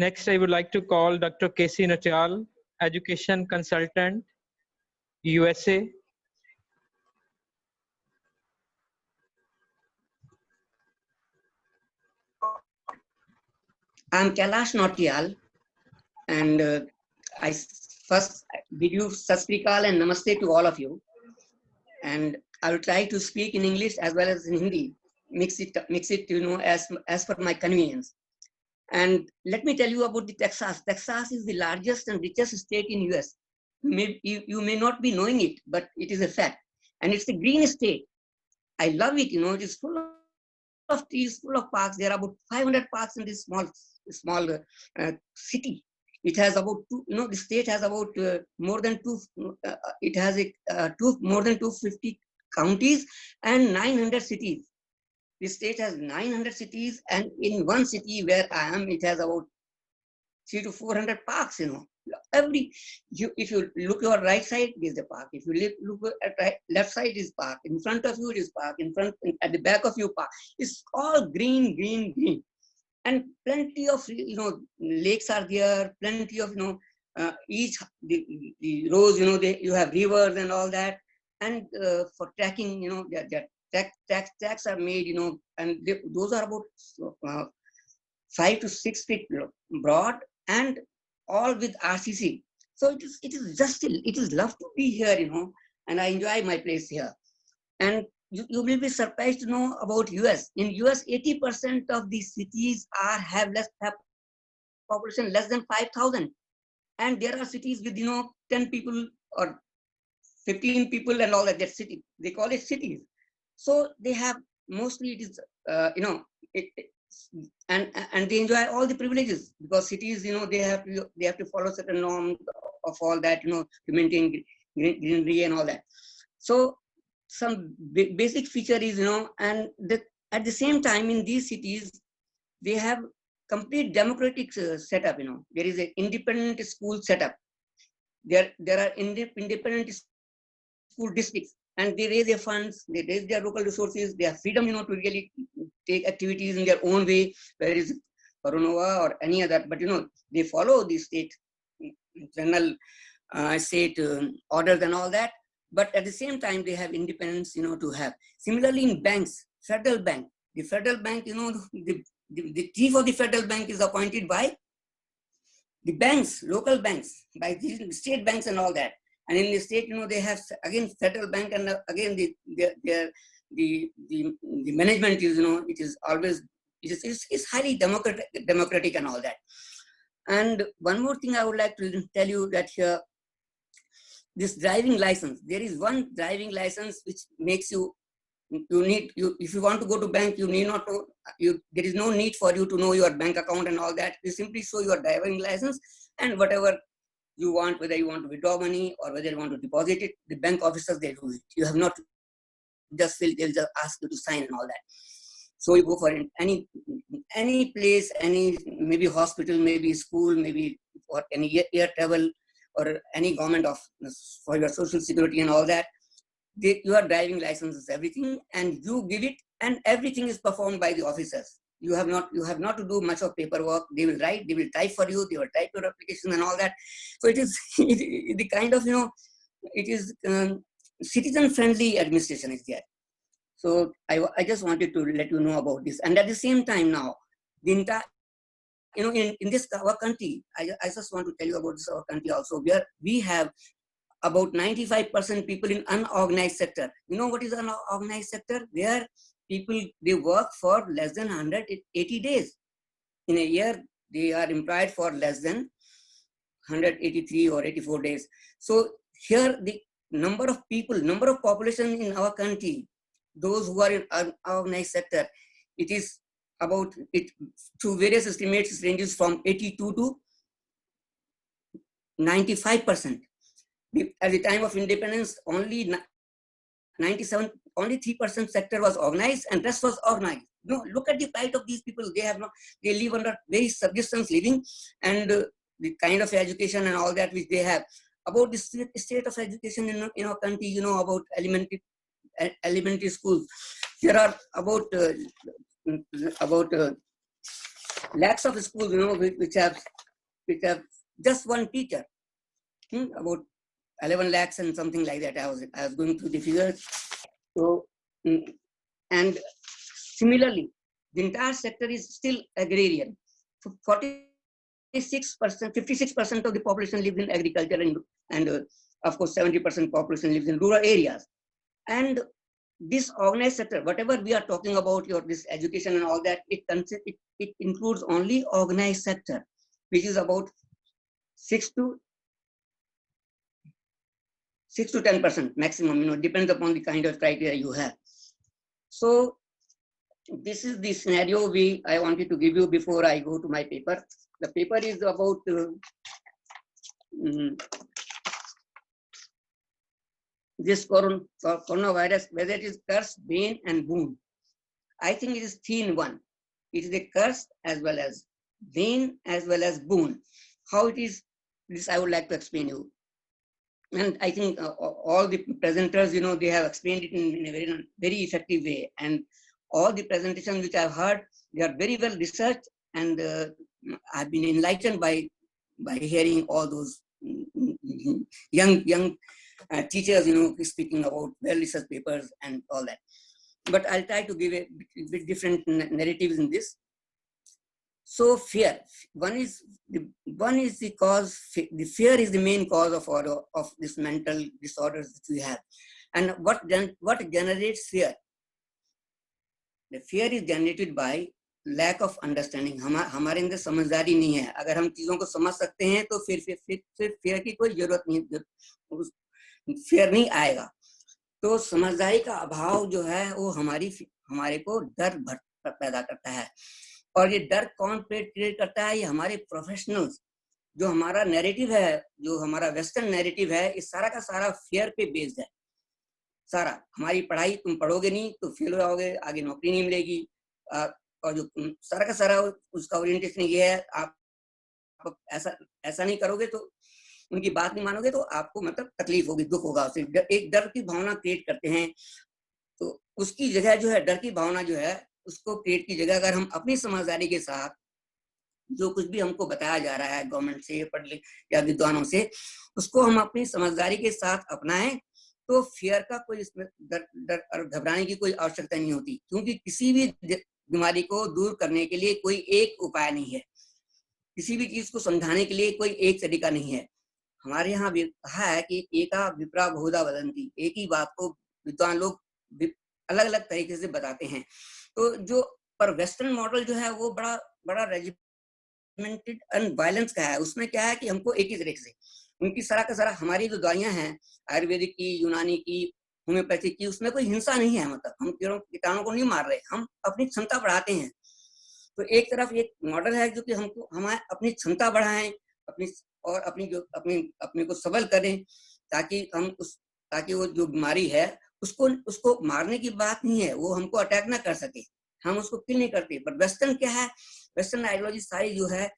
Next, I would like to call Dr. Casey Nachal, Education Consultant, USA. I'm Kailash Nautiyal, and I first bid you Sat Sri Akal and Namaste to all of you. And I will try to speak in English as well as in Hindi, mix it, as per my convenience. And let me tell you about the Texas. Texas is the largest and richest state in US. You may not be knowing it, but it is a fact. And it's a green state. I love it, it is full of trees, full of parks. There are about 500 parks in this small city. It has about the state has about more than more than 250 counties and 900 cities. The state has 900 cities, and in one city where I am, it has about 300 to 400 parks. If you look your right side, is the park. If you look at left side, is park. In front of you, is park. At the back of you, park. It's all green, green, green, and plenty of lakes are there. Plenty of the roads. You have rivers and all that, and for trekking, tracks are made. And those are about 5 to 6 feet broad, and all with RCC. So it is love to be here, and I enjoy my place here. And you will be surprised to know about US. In US, 80% of the cities have population less than 5,000, and there are cities with 10 people or 15 people and all that. That city, they call it cities. So they have mostly it is and they enjoy all the privileges, because cities they have to follow certain norms of all that to maintain greenery and all that. So some basic feature is and at the same time in these cities they have complete democratic setup. There is an independent school setup. There are independent school districts, and they raise their funds, they raise their local resources, they have freedom to really take activities in their own way, whether it's Coronova or any other, but they follow the state general state orders and all that. But at the same time they have independence to have. Similarly in banks, federal bank, the federal bank, the chief of the federal bank is appointed by the banks, local banks, by the state banks and all that. And in the state, they have again federal bank, and again the management is it is always it's highly democratic and all that. And one more thing I would like to tell you, that here this driving license, there is one driving license which makes if you want to go to bank, you need not to, there is no need for you to know your bank account and all that. You simply show your driving license, and whatever you want, whether you want to withdraw money or whether you want to deposit it, the bank officers, they do it. You have not just fill, they'll just ask you to sign and all that. So you go for any place, maybe hospital, maybe school, maybe for any air travel or any government for your social security and all that. Your driving license is everything, and you give it, and everything is performed by the officers. You have not to do much of paperwork. They will write, they will type for you, they will type your application and all that. So it is the kind of it is citizen-friendly administration is there. So I just wanted to let you know about this. And at the same time now, the entire in this our country, I just want to tell you about this our country also, where we have about 95% people in unorganized sector. You know what is unorganized sector? Where people, they work for less than 180 days. In a year, they are employed for less than 183 or 84 days. So here the number of population in our country, those who are in unorganized sector, it is about, through various estimates, ranges from 82 to 95%. At the time of independence, only 3% sector was organized, and rest was organized. Look at the plight of these people. They live under very subsistence living, and the kind of education and all that which they have. About the state of education in our country, about elementary schools. There are about lakhs of schools, which have just one teacher, about 11 lakhs and something like that. I was going through the figures. So, and similarly, the entire sector is still agrarian. So 56% of the population lives in agriculture, and of course 70% population lives in rural areas. And this organized sector, whatever we are talking about, this education and all that, it includes only organized sector, which is about 6 to 10% maximum, depends upon the kind of criteria you have. So this is the scenario I wanted to give you before I go to my paper. The paper is about this coronavirus, whether it is curse, bane, and boon. I think it is three in one. It is a curse as well as bane as well as boon. How it is, this I would like to explain you. And I think all the presenters, they have explained it in a very, very effective way. And all the presentations which I've heard, they are very well researched, and I've been enlightened by hearing all those young teachers, speaking about well-researched papers and all that. But I'll try to give a bit different narratives in this. So fear, one is the cause. The fear is the main cause of this mental disorders that we have. And what generates fear? The fear is generated by lack of understanding. हमारे अंदर समझदारी नहीं है. अगर हम चीजों को समझ सकते हैं तो फिर fear की कोई जरूरत नहीं, fear नहीं आएगा. तो समझदारी का अभाव जो है वो हमारे को डर पैदा करता है. और ये डर कौन क्रिएट करता है? ये हमारे प्रोफेशनल्स. जो हमारा नैरेटिव है, जो हमारा वेस्टर्न नैरेटिव है, इस सारा का सारा फियर पे बेस्ड है. सारा हमारी पढ़ाई, तुम पढ़ोगे नहीं तो फेल हो जाओगे, आगे नौकरी नहीं मिलेगी. और जो सारा का सारा उसका ओरिएंटेशन ये है, आप ऐसा नहीं करोगे तो, उनकी बात नहीं मानोगे तो आपको मतलब तकलीफ होगी, दुख होगा. उससे एक डर की भावना क्रिएट करते हैं. तो उसकी जगह जो है, डर की भावना जो है, उसको क्रिएट की जगह अगर हम अपनी समझदारी के साथ जो कुछ भी हमको बताया जा रहा है गवर्नमेंट से, पढ़ लिख या विद्वानों से, उसको हम अपनी समझदारी के साथ अपनाएं तो फियर का कोई इसमें डर और घबराने की कोई आवश्यकता नहीं होती. क्योंकि किसी भी बीमारी को दूर करने के लिए कोई एक उपाय नहीं है, किसी भी चीज को समझाने के लिए कोई एक तरीका नहीं है. हमारे यहाँ भी कहा है कि एका विप्रा बहुधा वदंती, एक ही बात को विद्वान लोग अलग अलग तरीके से बताते हैं. तो जो पर वेस्टर्न मॉडल जो है वो बड़ा रेजिमेंटेड एंड वायलेंस का है. उसमें क्या है कि हमको एक ही तरीके से, उनकी सारा का सारा, हमारी जो दवाइयां हैं आयुर्वेदिक की, यूनानी की, होम्योपैथिक की, उसमें कोई हिंसा नहीं है. मतलब हम कीटाणु को नहीं मार रहे, हम अपनी क्षमता बढ़ाते हैं. तो एक तरफ एक मॉडल है जो कि हमको हमारे अपनी क्षमता बढ़ाएं, अपने को सबल करें, ताकि वो जो बीमारी है उसको मारने की बात नहीं है, वो हमको अटैक ना कर सके, हम उसको किल नहीं करते. पर वेस्टर्न क्या है, वेस्टर्न आइडियोलॉजी सारी जो है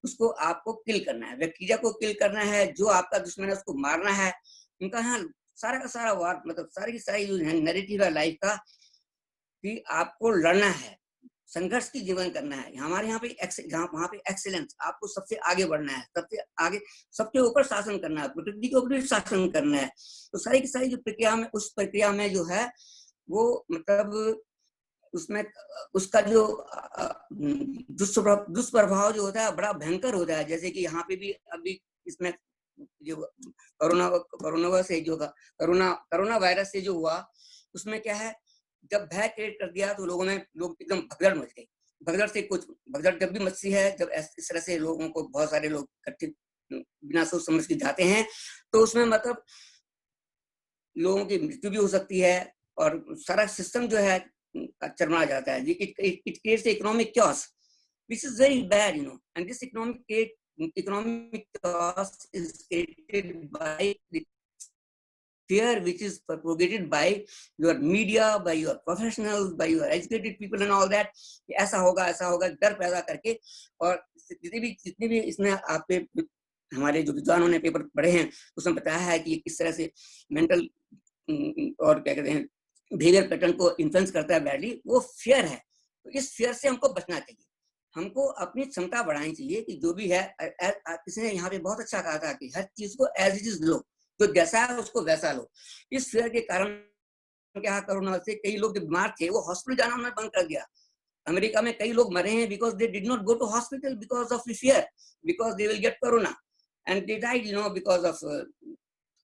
उसको आपको किल करना है, बैक्टीरिया को किल करना है, जो आपका दुश्मन है उसको मारना है. उनका यहाँ सारा का सारा वार, मतलब सारी की सारी जो नैरेटिव है लाइफ का, कि आपको लड़ना है, संघर्ष की जीवन करना है. हमारे यहाँ पे वहाँ पे एक्सीलेंस, आपको सबसे आगे बढ़ना है, सबसे आगे, सबके ऊपर शासन करना है, प्रकृति के ऊपर शासन करना है. तो सारी की सारी जो प्रक्रिया में, उस प्रक्रिया में जो है वो मतलब उसमें उसका जो दुष्प्रभाव जो होता है बड़ा भयंकर होता है. जैसे कि यहाँ पे भी अभी इसमें जो कोरोना वायरस से जो हुआ, उसमें क्या है, जब भय क्रिएट कर दिया तो लोग एकदम भगदड़ मच गई. भगदड़ जब भी मचती है, जब इस तरह से लोगों को, बहुत सारे लोग इकट्ठे बिना सोच समझ के जाते हैं, तो उसमें मतलब लोगों की मृत्यु भी हो सकती है और सारा सिस्टम जो है चरमरा जाता है. It creates economic chaos, which is very bad, and this economic chaos is created by the fear which is propagated by your media, by your professionals, by your educated people and all that. ऐसा होगा, डर पैदा करके. और जितने भी इसमें आपके हमारे जो विद्वानों ने पेपर पढ़े हैं उसमें बताया है कि किस तरह से मेंटल और क्या कहते हैं बिहेवियर पैटर्न को इन्फ्लुएंस करता है बैडली, वो फियर है. तो इस फियर से हमको बचना चाहिए. हमको अपनी क्षमता बढ़ानी चाहिए कि जो भी है, किसी ने यहाँ पे बहुत अच्छा कहा था कि हर चीज को एज इट इज लो, तो जैसा है उसको वैसा लो। इस फेयर के कारण क्या, कोरोना से कई लोग जो बीमार थे वो हॉस्पिटल जाना उन्होंने बंद कर दिया। अमेरिका में कई लोग मरे हैं because they did not go to hospital because of fear, because they will get corona, and they died because of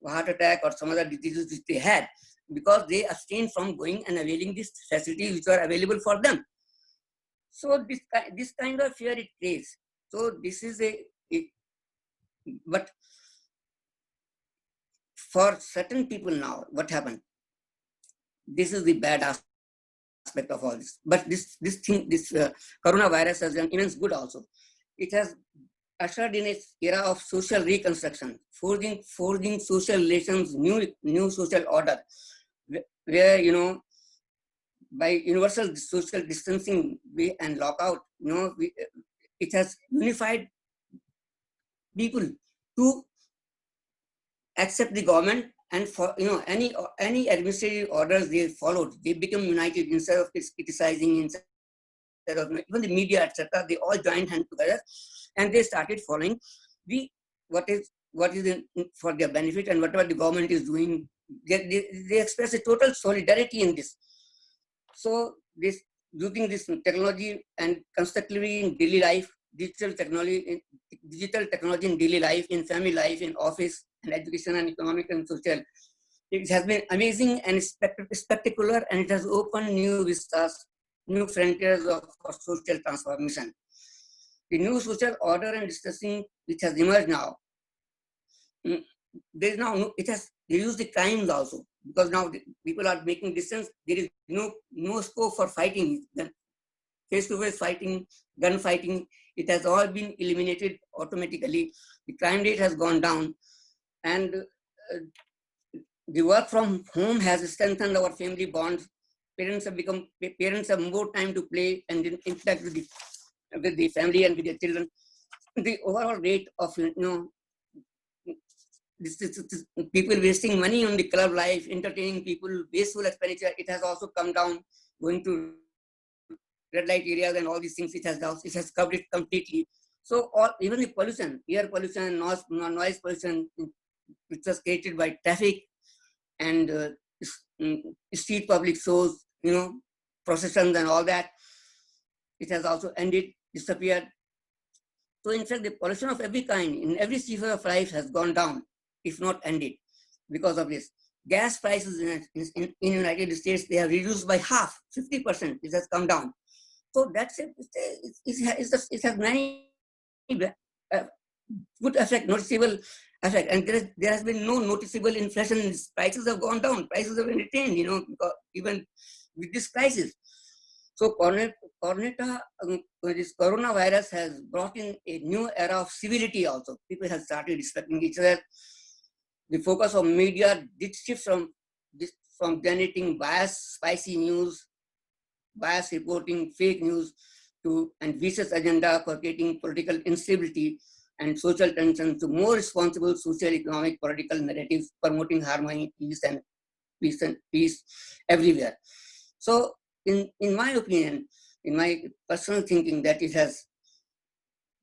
heart attack or some other diseases which they had, because they abstained from going and availing these facilities which are available for them. So this kind of fear it creates. So this is but for certain people now, what happened? This is the bad aspect of all this. But this coronavirus has done immense good also. It has ushered in its era of social reconstruction, forging social relations, new social order, where by universal social distancing and lockout, it has unified people to accept the government, and for any administrative orders they followed, they become united instead of criticizing, instead of even the media, etc. They all joined hands together and they started following what is for their benefit, and whatever the government is doing, they express a total solidarity in this. So this, using this technology and constructively in daily life, digital technology in daily life, in family life, in office and education and economic and social, it has been amazing and spectacular, and it has opened new vistas, new frontiers of social transformation. The new social order and discussing which has emerged now, there is now it has reduced the crimes also, because now people are making distance. There is no scope for fighting, face-to-face fighting, gun fighting. It has all been eliminated automatically. The crime rate has gone down, and the work from home has strengthened our family bonds. Parents have more time to play and interact with the family and with their children. The overall rate of this people wasting money on the club life, entertaining people, wasteful expenditure, it has also come down. Going to red light areas and all these things, it has covered it completely. So even the pollution, air pollution, noise pollution, which was created by traffic and street public shows, processions and all that, it has also ended, disappeared. So in fact, the pollution of every kind in every sphere of life has gone down, if not ended, because of this. Gas prices in United States, they have reduced by half, 50%. It has come down. So that's it. It has many good effect, noticeable effect, and there has been no noticeable inflation. Prices have gone down. Prices have been retained. Because even with this crisis. So this coronavirus has brought in a new era of civility also. People have started respecting each other. The focus of media did shift from generating biased, spicy news, biased reporting, fake news, and vicious agenda for creating political instability and social tension, to more responsible social, economic, political narratives promoting harmony, peace everywhere. So in my opinion, in my personal thinking, that it has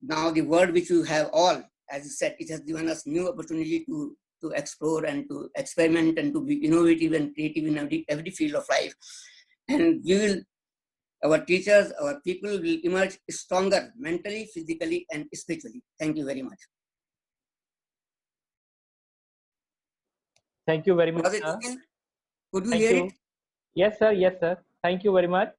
now the world which you have all, as you said, it has given us new opportunity to explore and to experiment and to be innovative and creative in every field of life. And our teachers, our people will emerge stronger mentally, physically, and spiritually. Thank you very much. Thank you very much, Was it sir. okay? Could you Thank hear you. it? Yes, sir. Yes, sir. Thank you very much.